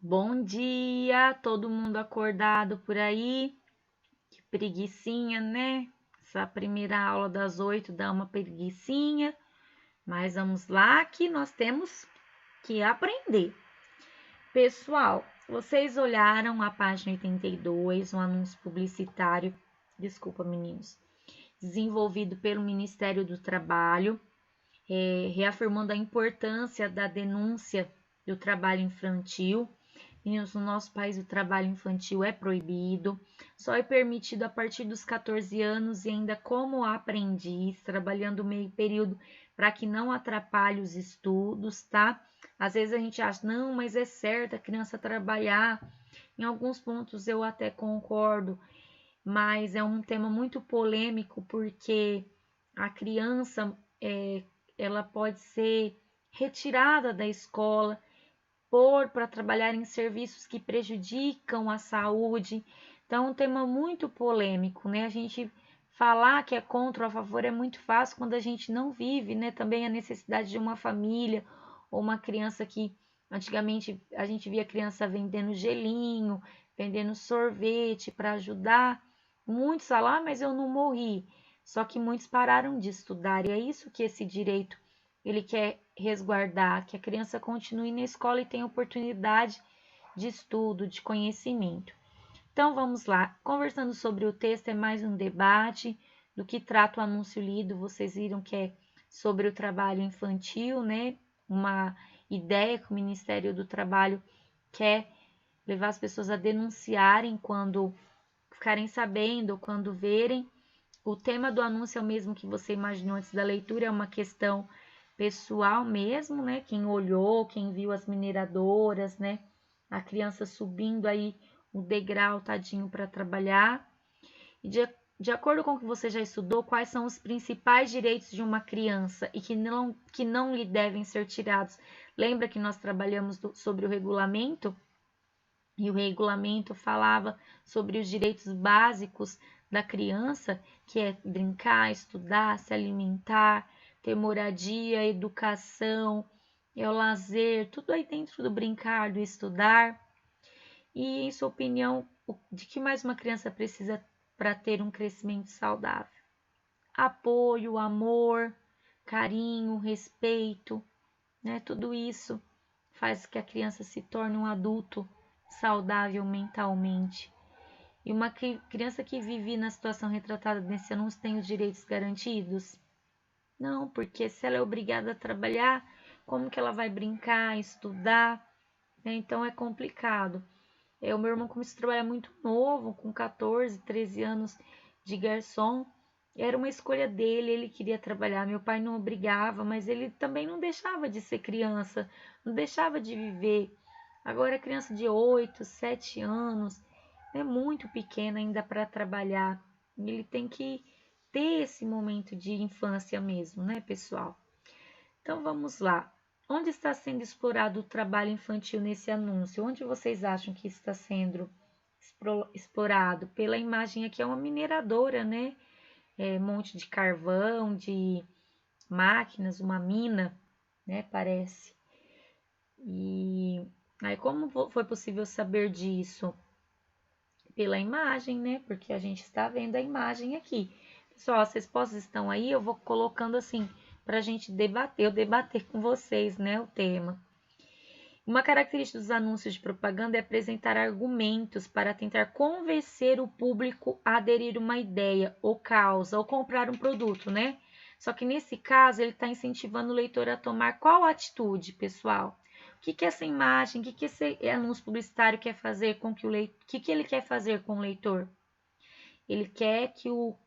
Bom dia, todo mundo acordado por aí? Que preguicinha, né? Essa primeira aula das 8 dá uma preguicinha, mas vamos lá que nós temos que aprender. Pessoal, vocês olharam a página 82, um anúncio publicitário, desculpa meninos, desenvolvido pelo Ministério do Trabalho, reafirmando a importância da denúncia do trabalho infantil. Meninos, no nosso país o trabalho infantil é proibido, só é permitido a partir dos 14 anos e ainda como aprendiz, trabalhando meio período para que não atrapalhe os estudos, tá? Às vezes a gente acha, não, mas é certo a criança trabalhar. Em alguns pontos eu até concordo, mas é um tema muito polêmico porque a criança ela pode ser retirada da escola para trabalhar em serviços que prejudicam a saúde. Então, é um tema muito polêmico, né? A gente falar que é contra ou a favor é muito fácil quando a gente não vive, né? Também a necessidade de uma família ou uma criança que antigamente a gente via criança vendendo gelinho, vendendo sorvete para ajudar. Muitos falam, mas eu não morri. Só que muitos pararam de estudar e é isso que esse direito ele quer resguardar, que a criança continue na escola e tenha oportunidade de estudo, de conhecimento. Então vamos lá, conversando sobre o texto é mais um debate do que trata o anúncio lido, vocês viram que é sobre o trabalho infantil, né? Uma ideia que o Ministério do Trabalho quer levar as pessoas a denunciarem quando ficarem sabendo, quando verem. O tema do anúncio é o mesmo que você imaginou antes da leitura, é uma questão pessoal mesmo, né? Quem olhou, quem viu as mineradoras, né? A criança subindo aí o degrau, tadinho, para trabalhar. E de acordo com o que você já estudou, quais são os principais direitos de uma criança e que não lhe devem ser tirados? Lembra que nós trabalhamos sobre o regulamento? E o regulamento falava sobre os direitos básicos da criança, que é brincar, estudar, se alimentar, ter moradia, educação, o lazer, tudo aí dentro do brincar, do estudar. E, em sua opinião, de que mais uma criança precisa para ter um crescimento saudável? Apoio, amor, carinho, respeito, né? Tudo isso faz que a criança se torne um adulto saudável mentalmente. E uma criança que vive na situação retratada nesse anúncio tem os direitos garantidos? Não, porque se ela é obrigada a trabalhar, como que ela vai brincar, estudar? Né? Então é complicado. O meu irmão começou a trabalhar muito novo, com 14, 13 anos de garçom. Era uma escolha dele, ele queria trabalhar. Meu pai não obrigava, mas ele também não deixava de ser criança, não deixava de viver. Agora, a criança de 8, 7 anos é muito pequena ainda para trabalhar. Ele tem que ter esse momento de infância mesmo, né, pessoal? Então, vamos lá. Onde está sendo explorado o trabalho infantil nesse anúncio? Onde vocês acham que está sendo explorado? Pela imagem aqui é uma mineradora, né? Monte de carvão, de máquinas, uma mina, né? Parece. E aí, como foi possível saber disso? Pela imagem, né? Porque a gente está vendo a imagem aqui. Pessoal, as respostas estão aí, eu vou colocando assim para a gente debater, eu debater com vocês, né? O tema. Uma característica dos anúncios de propaganda é apresentar argumentos para tentar convencer o público a aderir a uma ideia ou causa ou comprar um produto, né? Só que nesse caso ele está incentivando o leitor a tomar qual atitude, pessoal? O que essa imagem, o que esse anúncio publicitário quer fazer com que o leitor, o que ele quer fazer com o leitor? Ele quer que o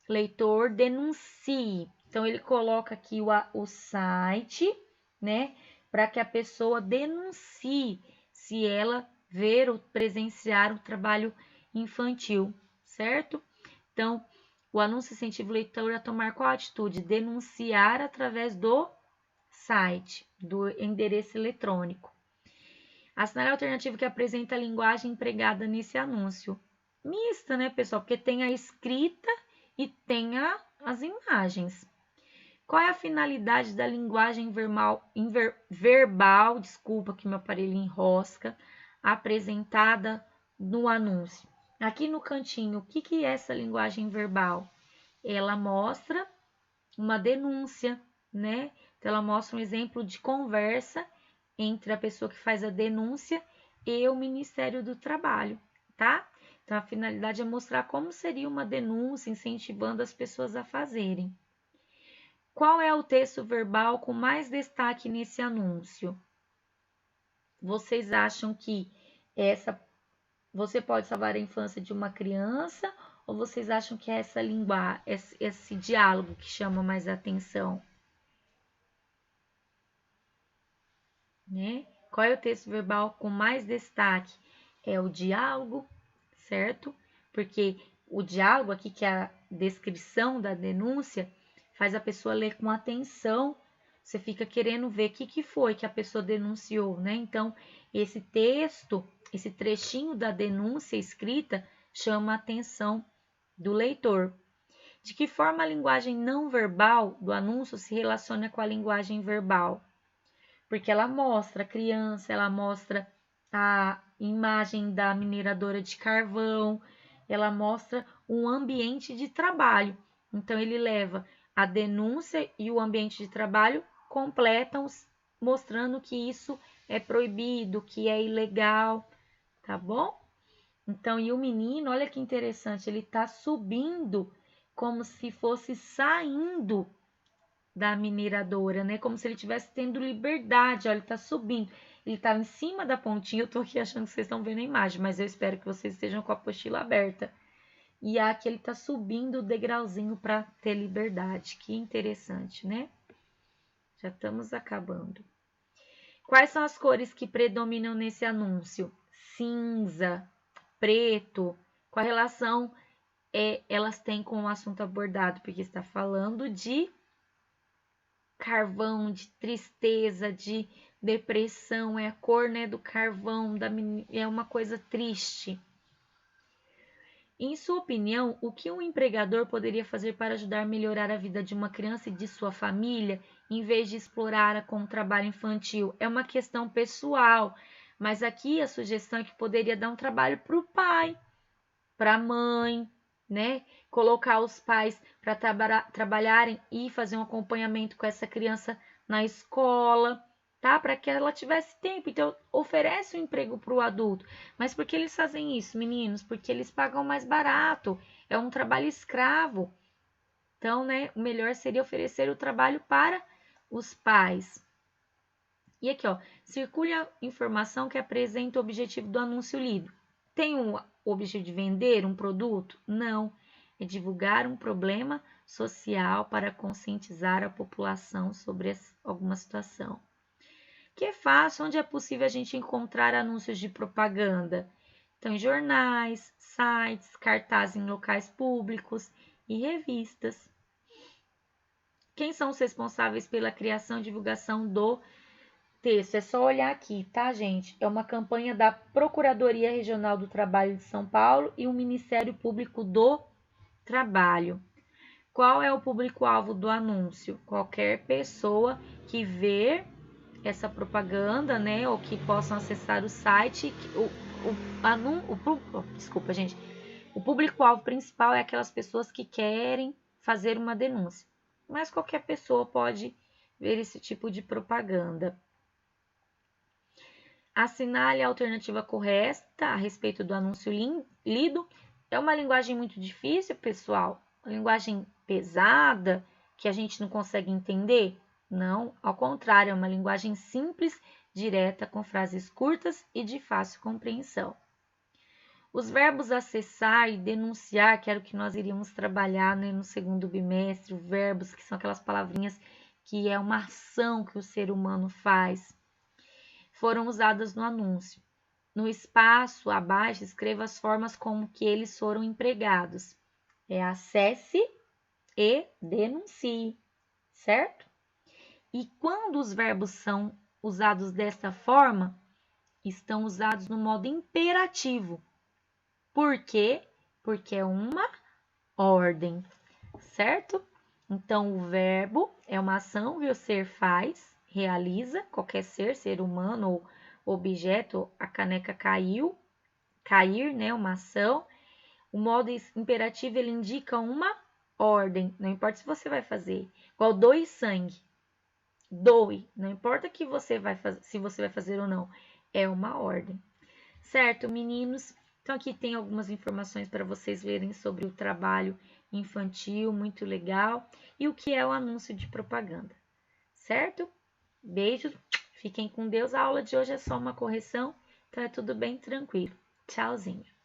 leitor denuncie. Então ele coloca aqui o site, né? Para que a pessoa denuncie se ela ver ou presenciar o trabalho infantil, certo? Então, o anúncio incentiva o leitor a tomar qual atitude? Denunciar através do site, do endereço eletrônico. Assinar a alternativa que apresenta a linguagem empregada nesse anúncio. Mista, né, pessoal? Porque tem a escrita e tem as imagens. Qual é a finalidade da linguagem verbal, desculpa que meu aparelho enrosca, apresentada no anúncio. Aqui no cantinho, o que é essa linguagem verbal? Ela mostra uma denúncia, né? Então, ela mostra um exemplo de conversa entre a pessoa que faz a denúncia e o Ministério do Trabalho, tá? Então, a finalidade é mostrar como seria uma denúncia, incentivando as pessoas a fazerem. Qual é o texto verbal com mais destaque nesse anúncio? Vocês acham que você pode salvar a infância de uma criança ou vocês acham que é essa língua, esse diálogo que chama mais atenção? Né? Qual é o texto verbal com mais destaque? É o diálogo, certo? Porque o diálogo aqui, que é a descrição da denúncia, faz a pessoa ler com atenção. Você fica querendo ver o que foi que a pessoa denunciou, né? Então, esse texto, esse trechinho da denúncia escrita chama a atenção do leitor. De que forma a linguagem não verbal do anúncio se relaciona com a linguagem verbal? Porque ela mostra a criança, ela mostra a imagem da mineradora de carvão, ela mostra um ambiente de trabalho. Então, ele leva a denúncia e o ambiente de trabalho completam, mostrando que isso é proibido, que é ilegal, tá bom? Então, e o menino, olha que interessante, ele tá subindo como se fosse saindo da mineradora, né? Como se ele estivesse tendo liberdade. Olha, ele tá subindo. Ele tá em cima da pontinha. Eu tô aqui achando que vocês estão vendo a imagem, mas eu espero que vocês estejam com a apostila aberta. E aqui ele tá subindo o degrauzinho para ter liberdade. Que interessante, né? Já estamos acabando. Quais são as cores que predominam nesse anúncio? Cinza, preto. Qual a relação elas têm com o assunto abordado? Porque está falando de carvão, de tristeza, de depressão, é a cor, né, do carvão, é uma coisa triste. Em sua opinião, o que um empregador poderia fazer para ajudar a melhorar a vida de uma criança e de sua família, em vez de explorar com o trabalho infantil? É uma questão pessoal, mas aqui a sugestão é que poderia dar um trabalho para o pai, para a mãe, né? Colocar os pais para trabalharem e fazer um acompanhamento com essa criança na escola, tá? Para que ela tivesse tempo. Então, oferece um emprego para o adulto. Mas por que eles fazem isso, meninos? Porque eles pagam mais barato. É um trabalho escravo. Então, né? O melhor seria oferecer o trabalho para os pais. E aqui, ó, circule a informação que apresenta o objetivo do anúncio lido. Tem o objetivo de vender um produto? Não. É divulgar um problema social para conscientizar a população sobre alguma situação. Que é fácil, onde é possível a gente encontrar anúncios de propaganda? Então, em jornais, sites, cartazes em locais públicos e revistas. Quem são os responsáveis pela criação e divulgação do texto? É só olhar aqui, tá, gente? É uma campanha da Procuradoria Regional do Trabalho de São Paulo e o Ministério Público do Trabalho. Qual é o público-alvo do anúncio? Qualquer pessoa que vê essa propaganda, né, ou que possam acessar o site. Desculpa, gente. O público-alvo principal é aquelas pessoas que querem fazer uma denúncia, mas qualquer pessoa pode ver esse tipo de propaganda. Assinale a alternativa correta a respeito do anúncio lido. É uma linguagem muito difícil, pessoal? Uma linguagem pesada que a gente não consegue entender? Não, ao contrário, é uma linguagem simples, direta, com frases curtas e de fácil compreensão. Os verbos acessar e denunciar, que era o que nós iríamos trabalhar, né, no segundo bimestre, verbos que são aquelas palavrinhas que é uma ação que o ser humano faz, foram usadas no anúncio. No espaço abaixo, escreva as formas como que eles foram empregados. É acesse e denuncie, certo? E quando os verbos são usados desta forma, estão usados no modo imperativo. Por quê? Porque é uma ordem, certo? Então, o verbo é uma ação que o ser faz, realiza, qualquer ser humano ou objeto, a caneca caiu, cair, né, uma ação. O modo imperativo, ele indica uma ordem, não importa se você vai fazer. Igual doe sangue. Doe, não importa que você vai fazer, se você vai fazer ou não, é uma ordem. Certo, meninos? Então aqui tem algumas informações para vocês verem sobre o trabalho infantil, muito legal, e o que é o anúncio de propaganda. Certo? Beijos, fiquem com Deus. A aula de hoje é só uma correção, então é tudo bem tranquilo. Tchauzinho.